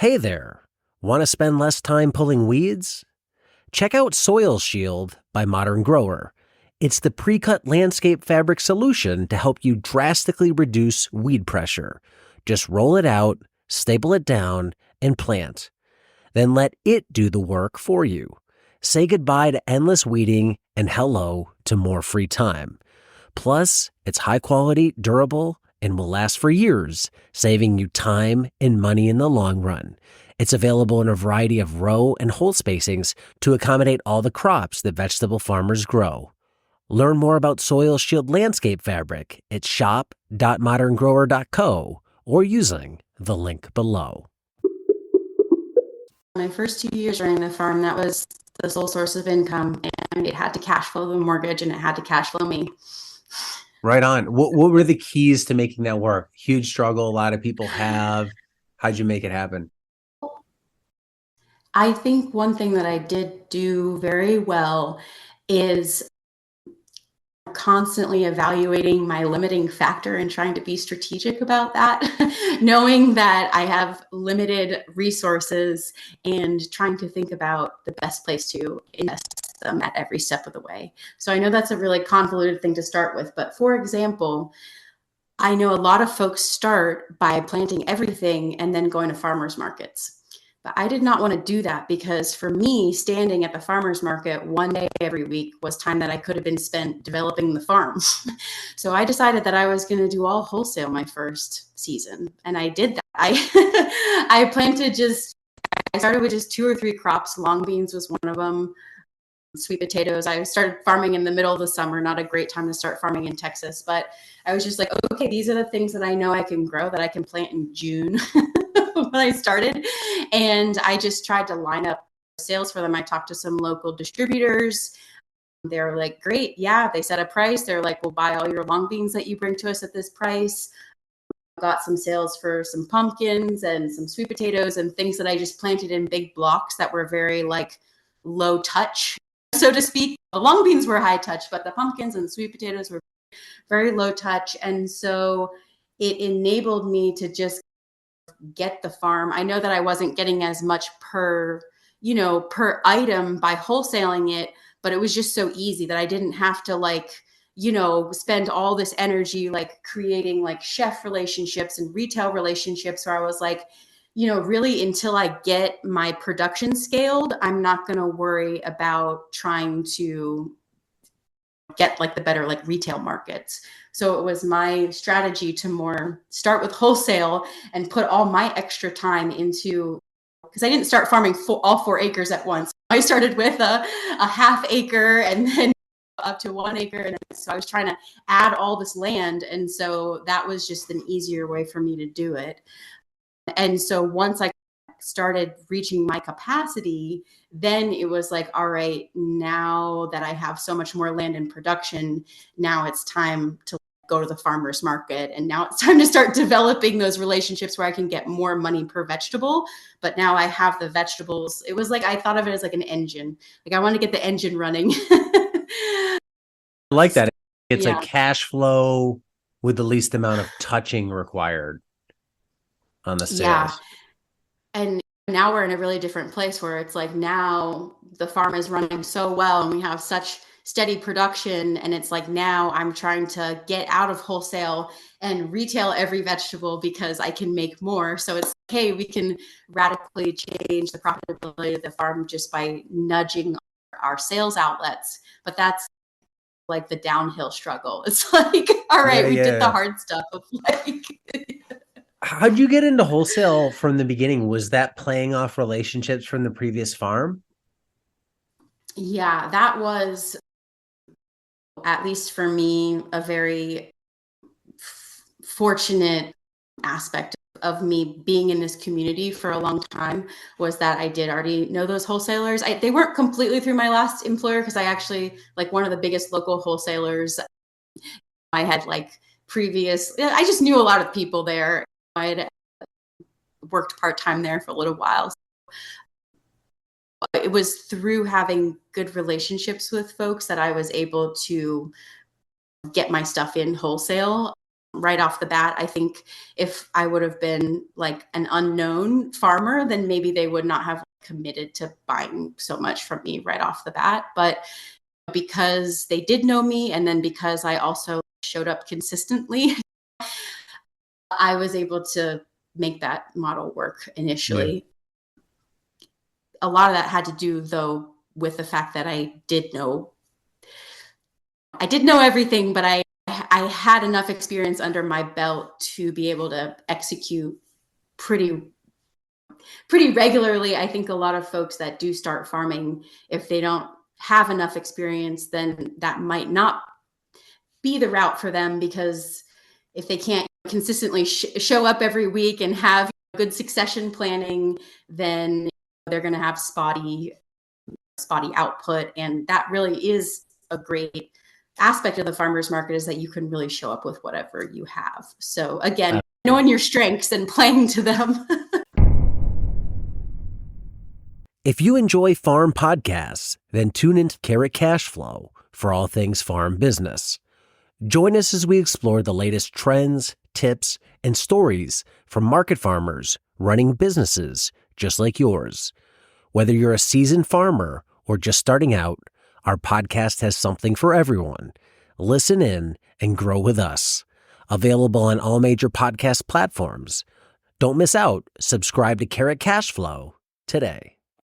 Hey there, want to spend less time pulling weeds? Check out Soil Shield by Modern Grower. It's the pre-cut landscape fabric solution to help you drastically reduce weed pressure. Just roll it out, staple it down, and plant. Then let it do the work for you. Say goodbye to endless weeding and hello to more free time. Plus, it's high quality, durable, and will last for years, saving you time and money in the long run. It's available in a variety of row and hole spacings to accommodate all the crops that vegetable farmers grow. Learn more about Soil Shield landscape fabric at shop.moderngrower.co or using the link below. My first 2 years running the farm, that was the sole source of income, and it had to cash flow the mortgage and it had to cash flow me. Right on. What were the keys to making that work? Huge struggle a lot of people have. How'd you make it happen? I think one thing that I did do very well is constantly evaluating my limiting factor and trying to be strategic about that, knowing that I have limited resources and trying to think about the best place to invest them at every step of the way. So I know that's a really convoluted thing to start with, but for example, I know a lot of folks start by planting everything and then going to farmers markets. But I did not want to do that because for me, standing at the farmer's market one day every week was time that I could have been spent developing the farm. So I decided that I was going to do all wholesale my first season. And I did that. I planted I started with just 2 or 3 crops. Long beans was one of them. Sweet potatoes. I started farming in the middle of the summer, not a great time to start farming in Texas, but I was just like, okay, these are the things that I know I can grow that I can plant in June when I started. And I just tried to line up sales for them. I talked to some local distributors. They're like, great. Yeah. They set a price. They're like, we'll buy all your long beans that you bring to us at this price. Got some sales for some pumpkins and some sweet potatoes and things that I just planted in big blocks that were very like low touch, so to speak. The long beans were high touch, but the pumpkins and the sweet potatoes were very low touch. And so it enabled me to just get the farm. I know that I wasn't getting as much per item by wholesaling it, but it was just so easy that I didn't have to spend all this energy like creating like chef relationships and retail relationships where I was like, really until I get my production scaled, I'm not going to worry about trying to get like the better like retail markets. So it was my strategy to more start with wholesale and put all my extra time into, because I didn't start farming all 4 acres at once. I started with a half acre and then up to 1 acre. And so I was trying to add all this land. And so that was just an easier way for me to do it. And so once I started reaching my capacity, then it was like, all right, now that I have so much more land in production, now it's time to go to the farmer's market. And now it's time to start developing those relationships where I can get more money per vegetable. But now I have the vegetables. It was like, I thought of it as like an engine. Like I want to get the engine running. I like that. It's Yeah. like cash flow with the least amount of touching required on the Yeah. sales. And now we're in a really different place where it's like now the farm is running so well and we have such steady production. And it's like now I'm trying to get out of wholesale and retail every vegetable because I can make more. So it's like, hey, we can radically change the profitability of the farm just by nudging our sales outlets. But that's like the downhill struggle. It's like, all right, we did the hard stuff of like How'd you get into wholesale from the beginning? Was that playing off relationships from the previous farm? Yeah, that was, at least for me, a very fortunate aspect of me being in this community for a long time was that I did already know those wholesalers. They weren't completely through my last employer because I actually, like one of the biggest local wholesalers, I had like I just knew a lot of people there. I had worked part-time there for a little while. It was through having good relationships with folks that I was able to get my stuff in wholesale. right off the bat. I think if I would have been like an unknown farmer, then maybe they would not have committed to buying so much from me right off the bat. But because they did know me, and then because I also showed up consistently, I was able to make that model work initially. Yeah. A lot of that had to do, though, with the fact that I did know everything, but I had enough experience under my belt to be able to execute pretty regularly. I think a lot of folks that do start farming, if they don't have enough experience, then that might not be the route for them, because if they can't consistently show up every week and have good succession planning, then they're going to have spotty output. And that really is a great aspect of the farmers market, is that you can really show up with whatever you have. So again, knowing your strengths and playing to them. If you enjoy farm podcasts, then tune into Carrot Cashflow for all things farm business. Join us as we explore the latest trends, tips, and stories from market farmers running businesses just like yours. Whether you're a seasoned farmer or just starting out, our podcast has something for everyone. Listen in and grow with us. Available on all major podcast platforms. Don't miss out. Subscribe to Carrot Cashflow today.